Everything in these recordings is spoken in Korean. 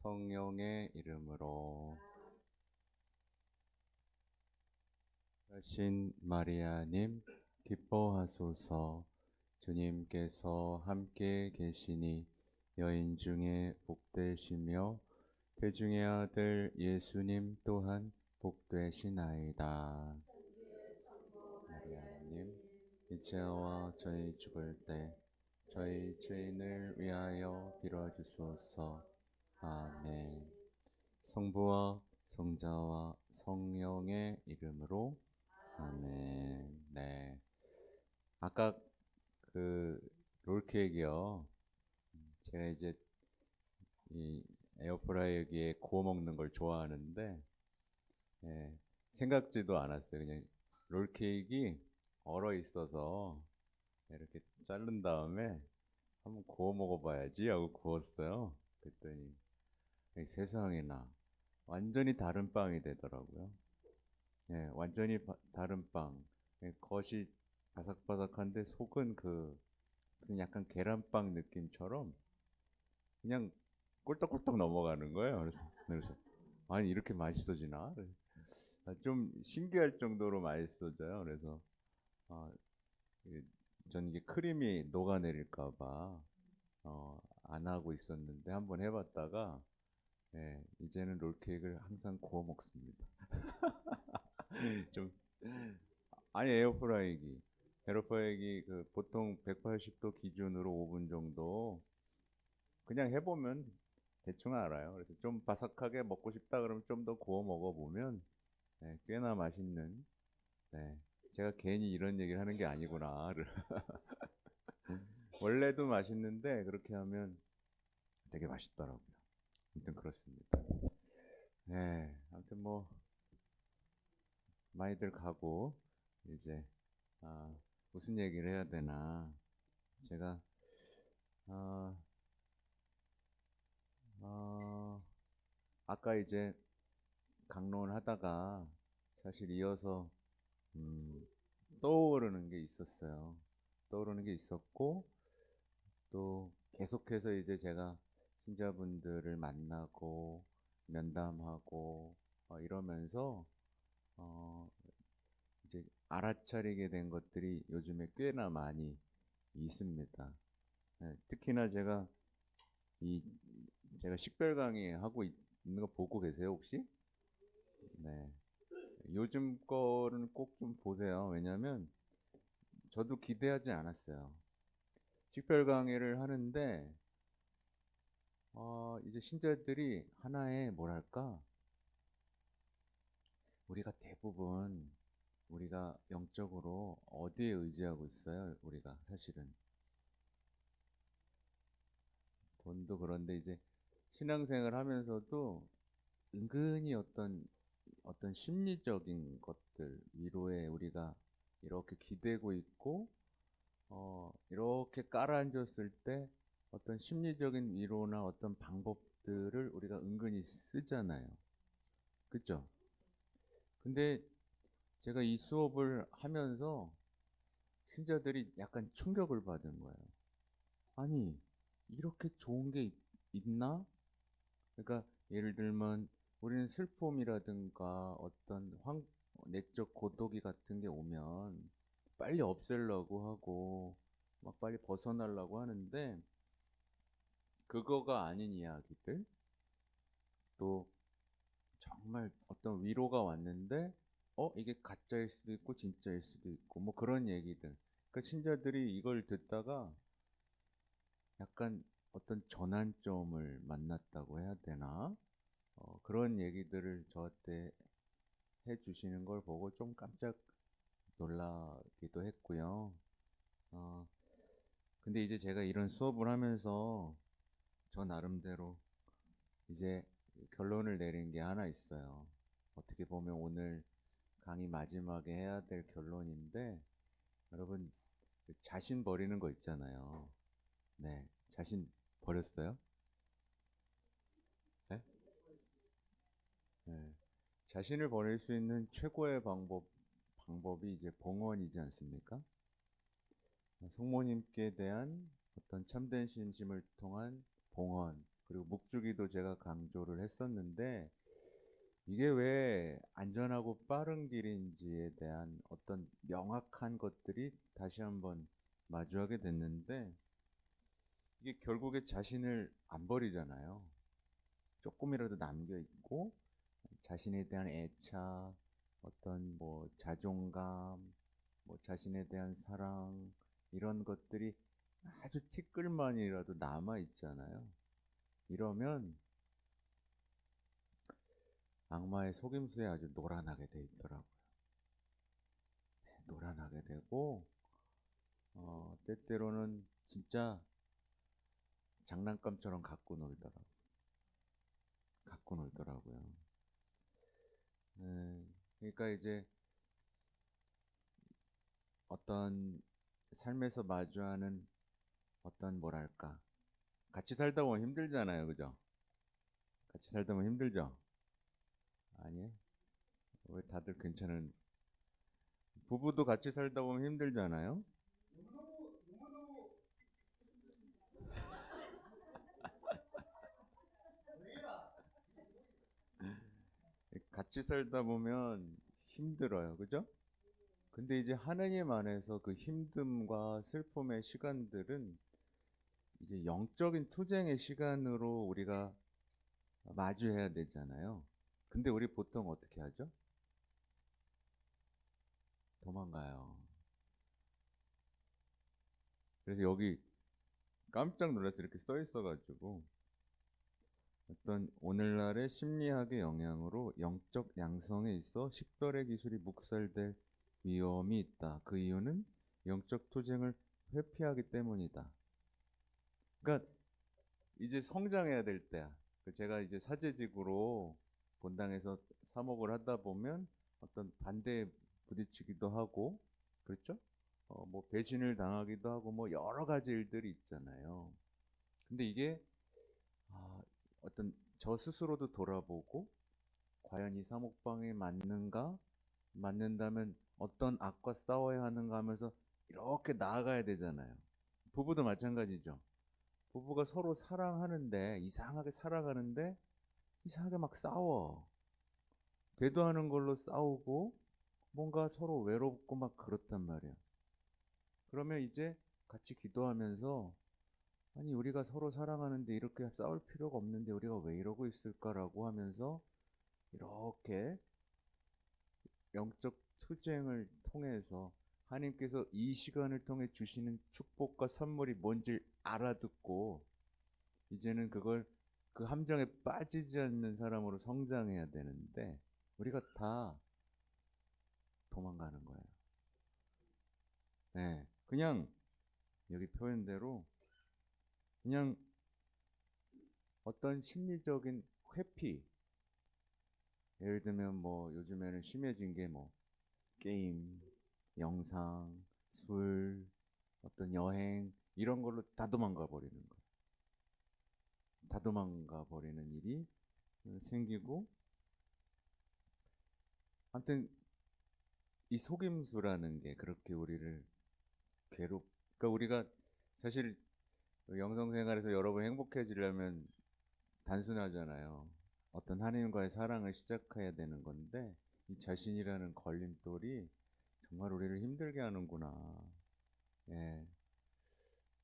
성령의 이름으로. 신 마리아님 기뻐하소서. 주님께서 함께 계시니 여인 중에 복되시며 태중의 아들 예수님 또한 복되시나이다. 마리아님 이제와 저희 죽을 때 저희 죄인을 위하여 빌어주소서. 아멘. 성부와 성자와 성령의 이름으로. 아멘. 네. 아까 그 롤케이크요. 제가 이제 이 에어프라이기에 구워 먹는 걸 좋아하는데, 예, 생각지도 않았어요. 그냥 롤케이크 얼어 있어서 이렇게 자른 다음에 한번 구워 먹어봐야지 하고 구웠어요. 그랬더니 세상에나 완전히 다른 빵이 되더라고요. 예, 완전히 다른 빵. 예, 겉이 바삭바삭한데 속은 무슨 약간 계란빵 느낌처럼 그냥 꿀떡꿀떡 넘어가는 거예요. 그래서 아니 이렇게 맛있어지나? 좀 신기할 정도로 맛있어져요. 그래서 아, 이게 전 이게 크림이 녹아내릴까 봐 안 하고 있었는데 한번 해봤다가 예, 이제는 롤케이크를 항상 구워 먹습니다. 좀 아니 에어프라이기 그 보통 180도 기준으로 5분 정도 그냥 해보면 대충 알아요. 그래서 좀 바삭하게 먹고 싶다 그러면 좀 더 구워 먹어보면 네, 꽤나 맛있는. 네, 제가 괜히 이런 얘기를 하는 게 아니구나. 원래도 맛있는데 그렇게 하면 되게 맛있더라고요. 아무튼 그렇습니다. 네, 아무튼 뭐 많이들 가고 이제 아, 무슨 얘기를 해야 되나. 제가 아, 어, 아까 이제 강론하다가 사실 이어서 음, 떠오르는 게 있었어요. 떠오르는 게 있었고 또 계속해서 이제 제가 신자분들을 만나고 면담하고 이러면서 어, 이제 알아차리게 된 것들이 요즘에 꽤나 많이 있습니다. 네, 특히나 이 제가 식별 강의 하고 있는 거 보고 계세요 혹시? 네. 요즘 거는 꼭 좀 보세요. 왜냐면 저도 기대하지 않았어요. 식별 강의를 하는데 이제 신자들이 하나의 뭐랄까 우리가 대부분 우리가 영적으로 어디에 의지하고 있어요? 우리가 사실은 돈도 그런데 이제 신앙생활 하면서도 은근히 어떤 심리적인 것들 위로에 우리가 이렇게 기대고 있고 이렇게 깔아앉았을 때 어떤 심리적인 위로나 어떤 방법들을 우리가 은근히 쓰잖아요. 그죠? 근데 제가 이 수업을 하면서 신자들이 약간 충격을 받은 거예요. 아니, 이렇게 좋은 게 있나? 그러니까 예를 들면 우리는 슬픔이라든가 내적 고독이 같은 게 오면 빨리 없애려고 하고 막 빨리 벗어나려고 하는데 그거가 아닌 이야기들 또 정말 어떤 위로가 왔는데 이게 가짜일 수도 있고 진짜일 수도 있고 뭐 그런 얘기들. 그 신자들이 이걸 듣다가 약간 어떤 전환점을 만났다고 해야 되나? 그런 얘기들을 저한테 해주시는 걸 보고 좀 깜짝 놀라기도 했고요. 어, 근데 이제 제가 이런 수업을 하면서 저 나름대로 이제 결론을 내린 게 하나 있어요. 어떻게 보면 오늘 강의 마지막에 해야 될 결론인데, 여러분, 그 자신 버리는 거 있잖아요. 네, 자신 버렸어요? 네? 네. 자신을 버릴 수 있는 최고의 방법이 이제 봉헌이지 않습니까? 성모님께 대한 어떤 참된 신심을 통한 봉헌. 그리고 묵주기도 제가 강조를 했었는데 이게 왜 안전하고 빠른 길인지에 대한 어떤 명확한 것들이 다시 한번 마주하게 됐는데 이게 결국에 자신을 안 버리잖아요. 조금이라도 남겨 있고 자신에 대한 애착, 어떤 뭐 자존감, 뭐 자신에 대한 사랑 이런 것들이 아주 티끌만이라도 남아 있잖아요. 이러면 악마의 속임수에 아주 노란하게 돼 있더라고요. 노란하게 되고 때때로는 진짜 장난감처럼 갖고 놀더라고요. 네, 그러니까 이제 어떤 삶에서 마주하는 어떤 뭐랄까 같이 살다 보면 힘들잖아요, 그죠? 같이 살다 보면 힘들죠? 아니에요? 왜 다들 괜찮은 부부도 같이 살다 보면 힘들잖아요? 같이 살다 보면 힘들어요, 그죠? 근데 이제 하느님 안에서 그 힘듦과 슬픔의 시간들은 이제 영적인 투쟁의 시간으로 우리가 마주해야 되잖아요. 근데 우리 보통 어떻게 하죠? 도망가요. 그래서 여기 깜짝 놀라서 이렇게 써 있어가지고 어떤 오늘날의 심리학의 영향으로 영적 양성에 있어 식별의 기술이 묵살될 위험이 있다. 그 이유는 영적 투쟁을 회피하기 때문이다. 그러니까 이제 성장해야 될 때야. 제가 이제 사제직으로 본당에서 사목을 하다 보면 어떤 반대에 부딪히기도 하고, 그렇죠? 뭐 배신을 당하기도 하고, 뭐 여러 가지 일들이 있잖아요. 근데 이게 아, 어떤 저 스스로도 돌아보고, 과연 이 사목방에 맞는가? 맞는다면 어떤 악과 싸워야 하는가 하면서 이렇게 나아가야 되잖아요. 부부도 마찬가지죠. 부부가 서로 사랑하는데 이상하게 살아가는데 이상하게 막 싸워. 대도하는 걸로 싸우고 뭔가 서로 외롭고 막 그렇단 말이야. 그러면 이제 같이 기도하면서 아니 우리가 서로 사랑하는데 이렇게 싸울 필요가 없는데 우리가 왜 이러고 있을까라고 하면서 이렇게 영적 투쟁을 통해서 하나님께서 이 시간을 통해 주시는 축복과 선물이 뭔지 알아듣고 이제는 그걸 그 함정에 빠지지 않는 사람으로 성장해야 되는데 우리가 다 도망가는 거예요. 네, 그냥 여기 표현대로 그냥 어떤 심리적인 회피, 예를 들면 뭐 요즘에는 심해진 게 뭐 게임, 영상, 술, 어떤 여행 이런 걸로 다 도망가 버리는 거예요. 다 도망가 버리는 일이 생기고 아무튼 이 속임수라는 게 그렇게 우리를 그러니까 우리가 사실 영성 생활에서 여러분 행복해지려면 단순하잖아요. 어떤 하나님과의 사랑을 시작해야 되는 건데 이 자신이라는 걸림돌이 정말 우리를 힘들게 하는구나. 예.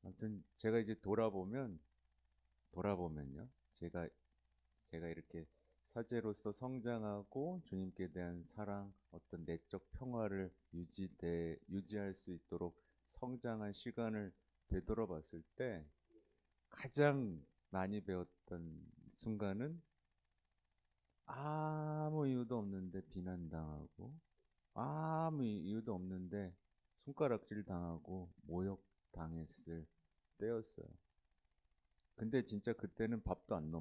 아무튼 제가 이제 돌아보면요. 제가 이렇게 사제로서 성장하고 주님께 대한 사랑, 어떤 내적 평화를 유지할 수 있도록 성장한 시간을 되돌아봤을 때 가장 많이 배웠던 순간은 아무 이유도 없는데 비난당하고 아무 이유도 없는데 손가락질 당하고 모욕 당했을 때였어요. 근데 진짜 그때는 밥도 안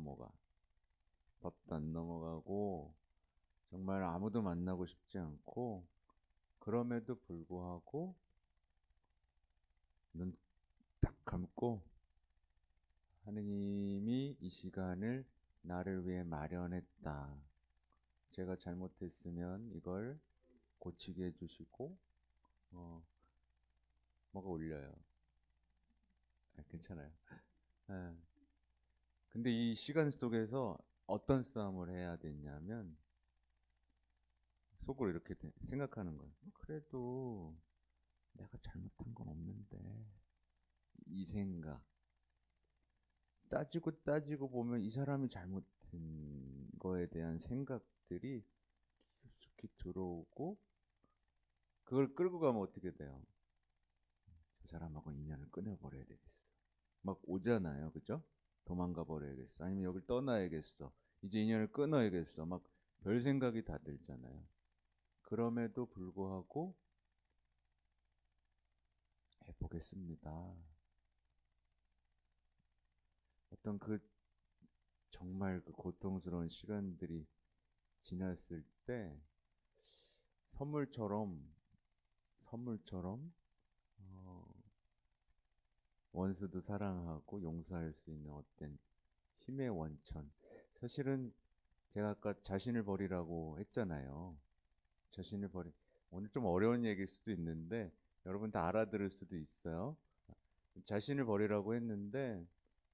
넘어가고 정말 아무도 만나고 싶지 않고 그럼에도 불구하고 눈 딱 감고 하느님이 이 시간을 나를 위해 마련했다. 제가 잘못했으면 이걸 고치게 해주시고 어, 뭐가 울려요. 괜찮아요. 아, 근데 이 시간 속에서 어떤 싸움을 해야 됐냐면 속으로 이렇게 생각하는 거예요. 그래도 내가 잘못한 건 없는데 이 생각. 따지고 보면 이 사람이 잘못한 거에 대한 생각들이 깊숙이 들어오고 그걸 끌고 가면 어떻게 돼요? 저 사람하고 인연을 끊어버려야 되겠어. 막 오잖아요. 그죠? 도망가 버려야겠어. 아니면 여길 떠나야겠어. 이제 인연을 끊어야겠어. 막 별 생각이 다 들잖아요. 그럼에도 불구하고 해보겠습니다. 어떤 정말 그 고통스러운 시간들이 지났을 때 선물처럼 선물처럼 어, 원수도 사랑하고 용서할 수 있는 어떤 힘의 원천. 사실은 제가 아까 자신을 버리라고 했잖아요. 자신을 버리. 오늘 좀 어려운 얘기일 수도 있는데 여러분 다 알아들을 수도 있어요. 자신을 버리라고 했는데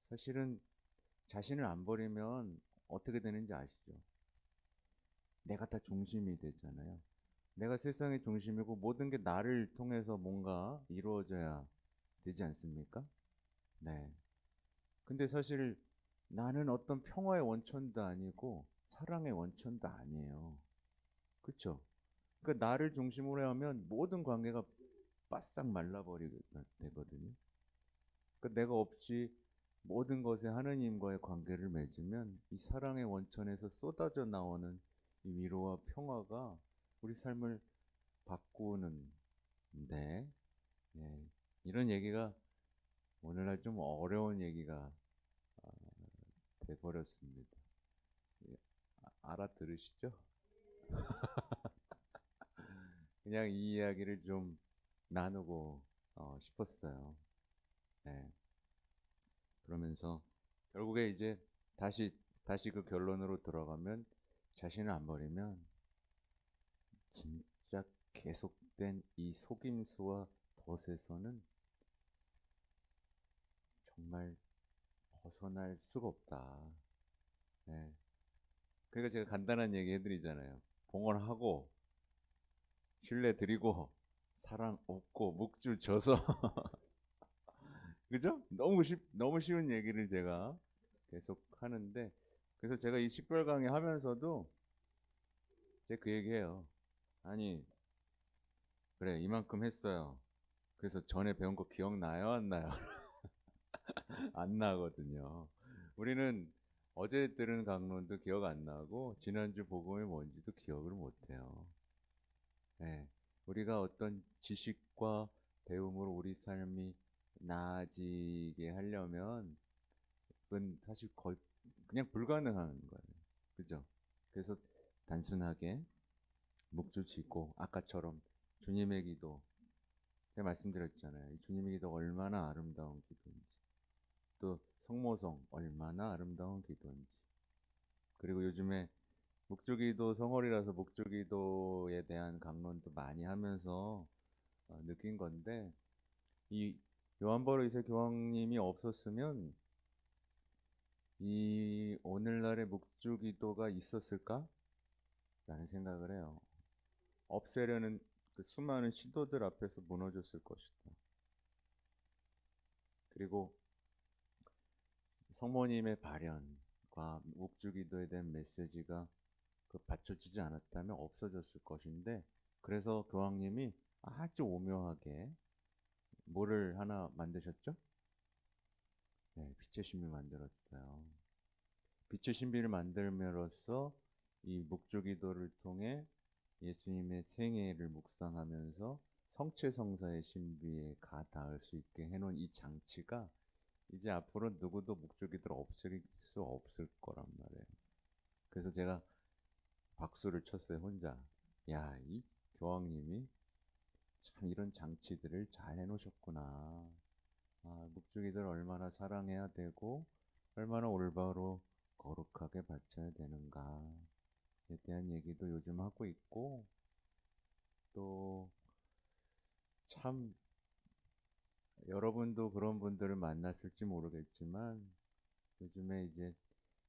사실은 자신을 안 버리면 어떻게 되는지 아시죠? 내가 다 중심이 되잖아요. 내가 세상의 중심이고 모든 게 나를 통해서 뭔가 이루어져야 되지 않습니까? 네. 근데 사실 나는 어떤 평화의 원천도 아니고 사랑의 원천도 아니에요. 그렇죠? 그러니까 나를 중심으로 하면 모든 관계가 바싹 말라버리게 되거든요. 그러니까 내가 없이 모든 것에 하느님과의 관계를 맺으면 이 사랑의 원천에서 쏟아져 나오는 이 위로와 평화가 우리 삶을 바꾸는데, 예, 이런 얘기가 오늘날 좀 어려운 얘기가 돼버렸습니다. 예, 알아들으시죠? 그냥 이 이야기를 좀 나누고 싶었어요. 네. 그러면서 결국에 이제 다시 다시 그 결론으로 들어가면 자신을 안 버리면 진짜 계속된 이 속임수와 덫에서는 정말 벗어날 수가 없다. 네. 그러니까 제가 간단한 얘기 해드리잖아요. 봉헌하고 신뢰 드리고 사랑 얻고 묵줄 줘서 그죠? 너무 쉬운 얘기를 제가 계속 하는데 그래서 제가 이 식별 강의 하면서도 제가 그 얘기해요. 아니 그래 이만큼 했어요. 그래서 전에 배운 거 기억나요? 안 나요? 안 나거든요. 우리는 어제 들은 강론도 기억 안 나고 지난주 복음이 뭔지도 기억을 못 해요. 네. 우리가 어떤 지식과 배움으로 우리 삶이 나아지게 하려면 그건 사실 거의 그냥 불가능한 거예요. 그죠? 그래서 단순하게 묵주 짓고 아까처럼 주님의 기도 제가 말씀드렸잖아요. 이 주님의 기도 얼마나 아름다운 기도인지 또 성모성 얼마나 아름다운 기도인지 그리고 요즘에 묵주기도 성월이라서 묵주기도에 대한 강론도 많이 하면서 느낀 건데 이 요한바로 이세 교황님이 없었으면 이 오늘날의 묵주기도가 있었을까? 라는 생각을 해요. 없애려는 그 수많은 시도들 앞에서 무너졌을 것이다. 그리고 성모님의 발현과 묵주기도에 대한 메시지가 받쳐지지 않았다면 없어졌을 것인데 그래서 교황님이 아주 오묘하게 뭐를 하나 만드셨죠? 네, 빛의 신비 만들었어요. 빛의 신비를 만들므로써 이 묵주기도를 통해 예수님의 생애를 묵상하면서 성체성사의 신비에 가 닿을 수 있게 해놓은 이 장치가 이제 앞으로 누구도 묵주기도를 없앨 수 없을 거란 말이에요. 그래서 제가 박수를 쳤어요, 혼자. 야, 이 교황님이 참 이런 장치들을 잘 해놓으셨구나. 아, 묵주기들 얼마나 사랑해야 되고, 얼마나 올바로 거룩하게 바쳐야 되는가에 대한 얘기도 요즘 하고 있고, 또 참 여러분도 그런 분들을 만났을지 모르겠지만, 요즘에 이제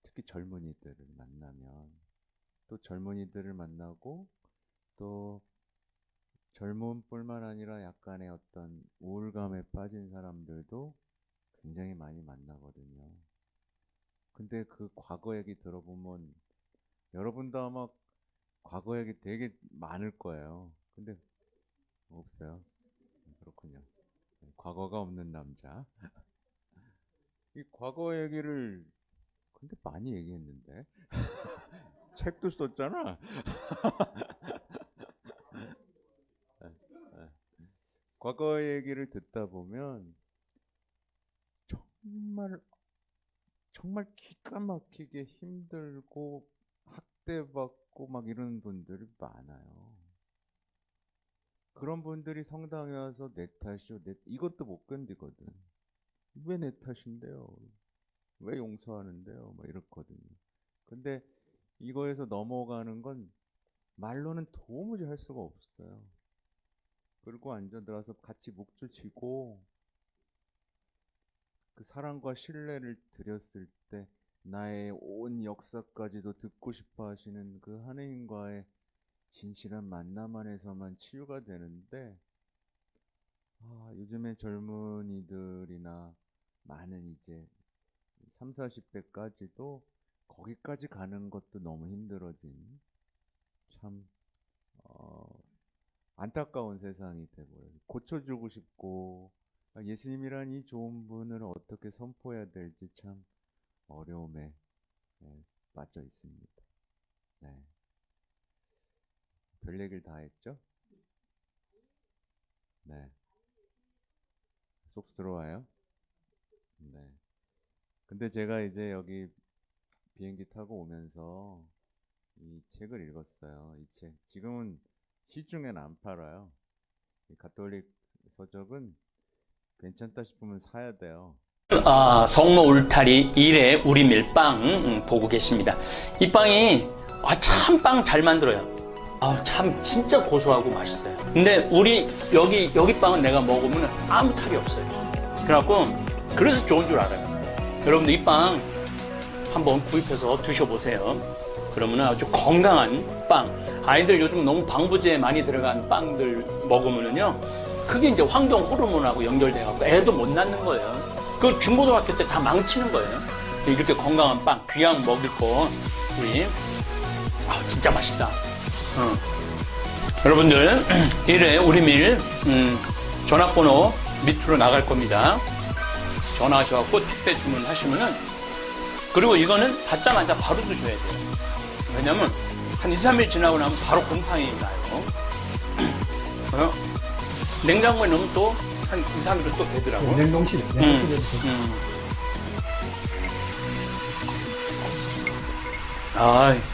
특히 젊은이들을 만나면 또 젊은이들을 만나고 또 젊음뿐만 아니라 약간의 어떤 우울감에 빠진 사람들도 굉장히 많이 만나거든요. 근데 그 과거 얘기 들어보면 여러분도 아마 과거 얘기 되게 많을 거예요. 근데 없어요. 그렇군요. 과거가 없는 남자. 이 과거 얘기를 근데 많이 얘기했는데 책도 썼잖아. 과거 얘기를 듣다 보면 정말 정말 기가 막히게 힘들고 학대받고 막 이런 분들이 많아요. 그런 분들이 성당에 와서 내 탓이요, 이것도 못 견디거든. 왜 내 탓인데요? 왜 용서하는데요? 막 이렇거든요. 근데 이거에서 넘어가는 건 말로는 도무지 할 수가 없어요. 그리고 앉아 들어서 같이 묵주 지고 그 사랑과 신뢰를 드렸을 때 나의 온 역사까지도 듣고 싶어 하시는 그 하느님과의 진실한 만남 안에서만 치유가 되는데 요즘에 젊은이들이나 많은 이제 3, 40대까지도 거기까지 가는 것도 너무 힘들어진 참 안타까운 세상이 돼버려요. 고쳐주고 싶고 예수님이란 이 좋은 분을 어떻게 선포해야 될지 참 어려움에 빠져 있습니다. 네. 별 얘기를 다 했죠? 네. 쏙 들어와요? 네. 근데 제가 이제 여기 비행기 타고 오면서 이 책을 읽었어요. 이 책. 지금은 시중엔 안 팔아요. 이 가톨릭 서적은 괜찮다 싶으면 사야 돼요. 성모 울타리 1회 우리 밀빵 보고 계십니다. 이 빵이 참 빵 잘 만들어요. 참 진짜 고소하고 맛있어요. 근데 우리 여기 빵은 내가 먹으면 아무 탈이 없어요. 그래갖고 그래서 좋은 줄 알아요. 여러분들 이 빵 한번 구입해서 드셔보세요. 그러면 아주 건강한 빵. 아이들 요즘 너무 방부제 많이 들어간 빵들 먹으면은요, 그게 이제 환경 호르몬하고 연결돼갖고 애도 못 낳는 거예요. 그 중고등학교 때 다 망치는 거예요. 이렇게 건강한 빵, 귀양 먹을 거, 우리, 진짜 맛있다. 여러분들, 1회 우리밀, 전화번호 밑으로 나갈 겁니다. 전화하셔갖고 택배 주문하시면은, 그리고 이거는 받자마자 바로 드셔야 돼요. 왜냐면, 한 2, 3일 지나고 나면 바로 곰팡이 나요. 냉장고에 넣으면 또 한 2, 3일은 또 되더라고요. 냉동실에.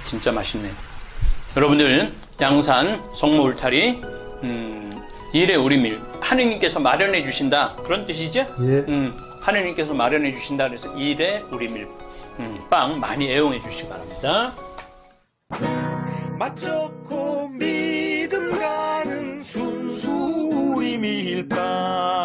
진짜 맛있네. 여러분들, 양산 성모 울타리 1회 우리밀 하느님께서 마련해 주신다, 그런 뜻이죠? 예. 하느님께서 마련해 주신다 그래서 1회 우리밀 빵 많이 애용해 주시기 바랍니다. 맛 좋고 믿음 가는 순수 우리 밀빵